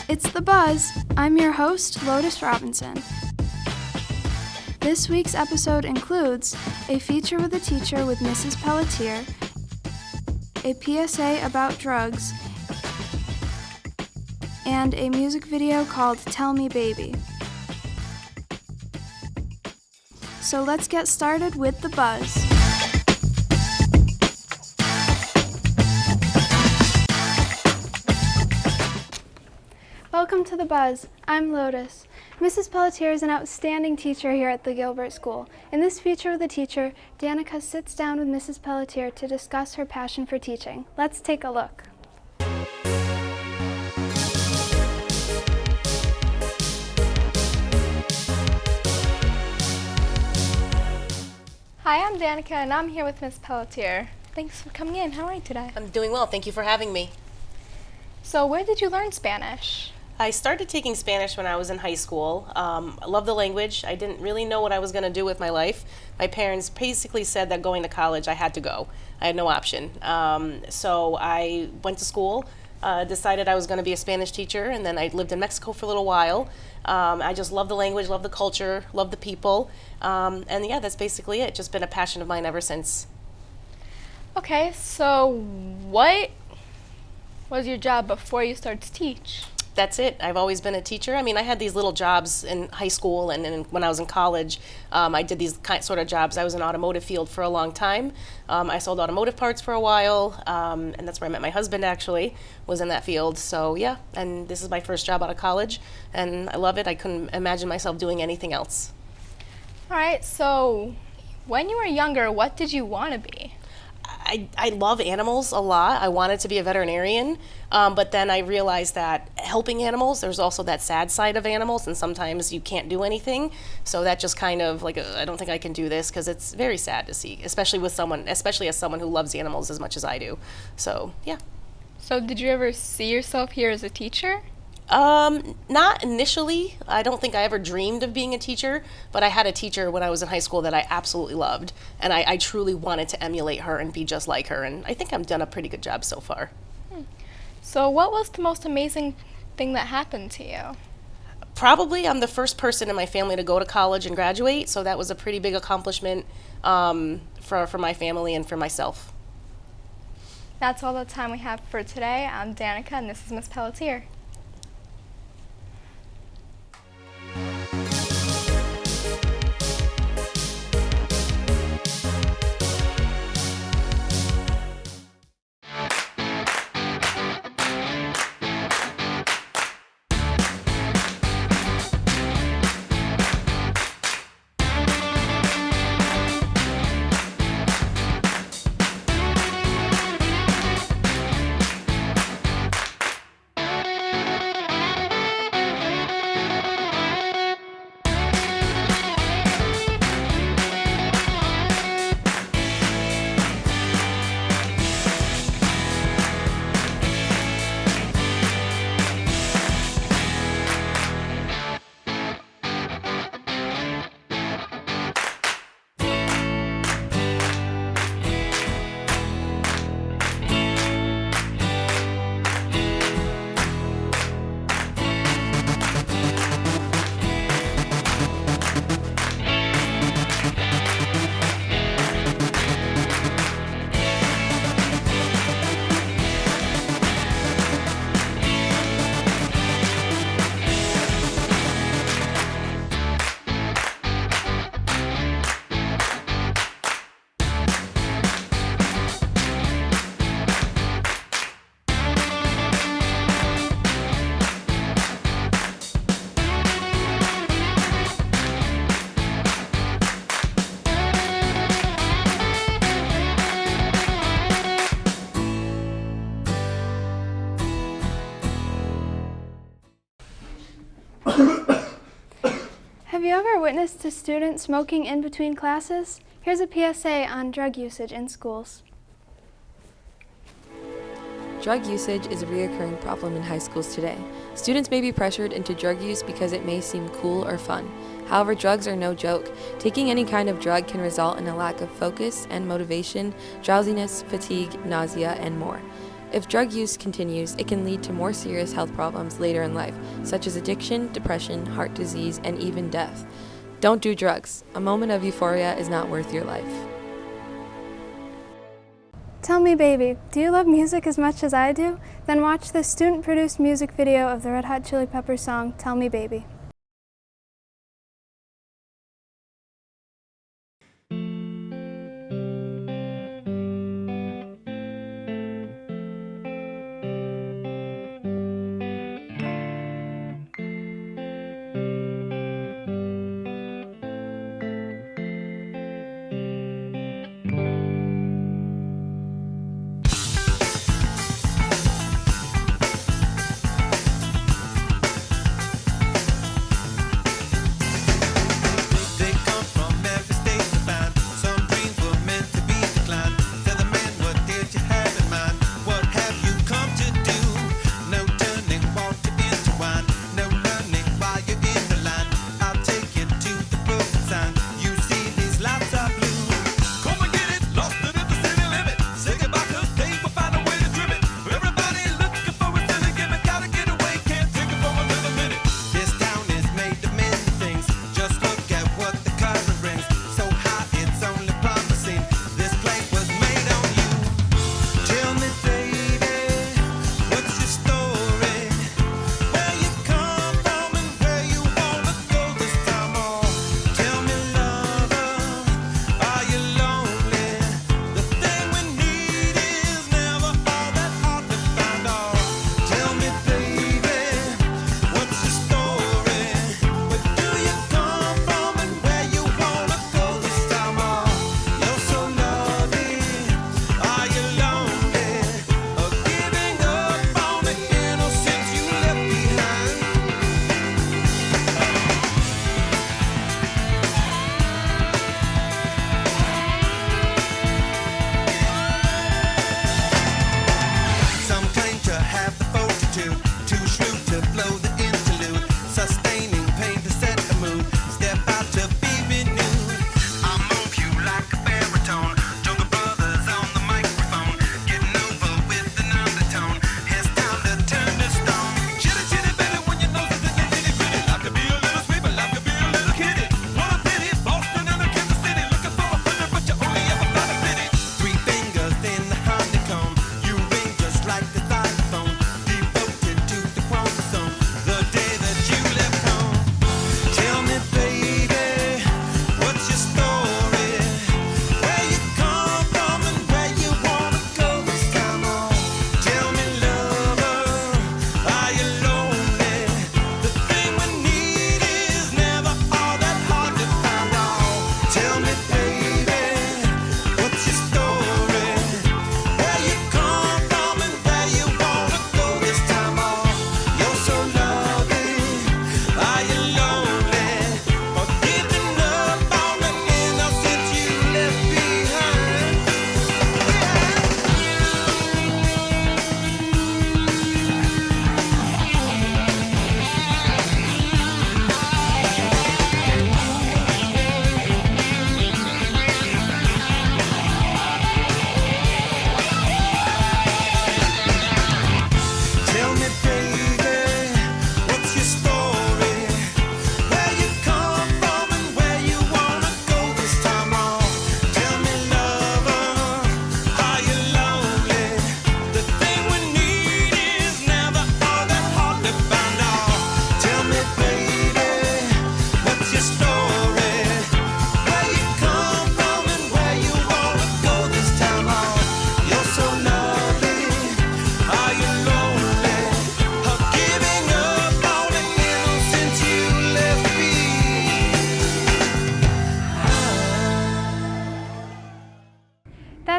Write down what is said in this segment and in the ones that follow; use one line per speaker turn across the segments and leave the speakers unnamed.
It's The Buzz. I'm your host, Lotus Robinson. This week's episode includes a feature with a teacher with Mrs. Pelletier, a PSA about drugs, and a music video called Tell Me Baby. So let's get started with The Buzz. Welcome to The Buzz. I'm Lotus. Mrs. Pelletier is an outstanding teacher here at the Gilbert School. In this feature with a teacher, Danica sits down with Mrs. Pelletier to discuss her passion for teaching. Let's take a look.
Hi, I'm Danica, and I'm here with Ms. Pelletier. Thanks for coming in. How are you today?
I'm doing well. Thank you for having me.
So, where did you learn Spanish?
I started taking Spanish when I was in high school. I love the language. I didn't really know what I was going to do with my life. My parents basically said that going to college, I had to go. I had no option. So I went to school, decided I was going to be a Spanish teacher, and then I lived in Mexico for a little while. I just love the language, love the culture, love the people. And yeah, that's basically it. Just been a passion of mine ever since.
Okay, so what was your job before you started to teach?
That's it. I've always been a teacher. I mean, I had these little jobs in high school and when I was in college. I did these sort of jobs. I was in automotive field for a long time. I sold automotive parts for a while, and that's where I met my husband, actually, was in that field. So, yeah, and this is my first job out of college, and I love it. I couldn't imagine myself doing anything else.
All right, so when you were younger, what did you want to be?
I love animals a lot. I wanted to be a veterinarian, but then I realized that helping animals, there's also that sad side of animals, and sometimes you can't do anything. So that just kind of like, I don't think I can do this, because it's very sad to see, especially as someone who loves animals as much as I do. So, yeah.
So did you ever see yourself here as a teacher?
Not initially. I don't think I ever dreamed of being a teacher, but I had a teacher when I was in high school that I absolutely loved, and I truly wanted to emulate her and be just like her, and I think I've done a pretty good job so far.
So what was the most amazing thing that happened to you?
Probably I'm the first person in my family to go to college and graduate, so that was a pretty big accomplishment for my family and for myself.
That's all the time we have for today. I'm Danica, and this is Ms. Pelletier.
Have you ever witnessed a student smoking in between classes? Here's a PSA on drug usage in schools.
Drug usage is a reoccurring problem in high schools today. Students may be pressured into drug use because it may seem cool or fun. However, drugs are no joke. Taking any kind of drug can result in a lack of focus and motivation, drowsiness, fatigue, nausea, and more. If drug use continues, it can lead to more serious health problems later in life, such as addiction, depression, heart disease, and even death. Don't do drugs. A moment of euphoria is not worth your life.
Tell me, baby, do you love music as much as I do? Then watch this student-produced music video of the Red Hot Chili Peppers song, Tell Me, Baby.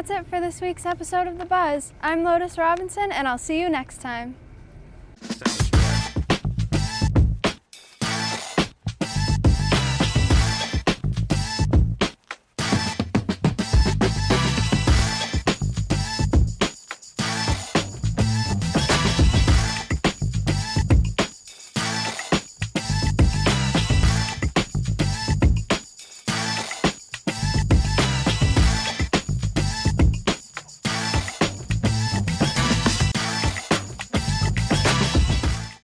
That's it for this week's episode of The Buzz. I'm Lotus Robinson, and I'll see you next time.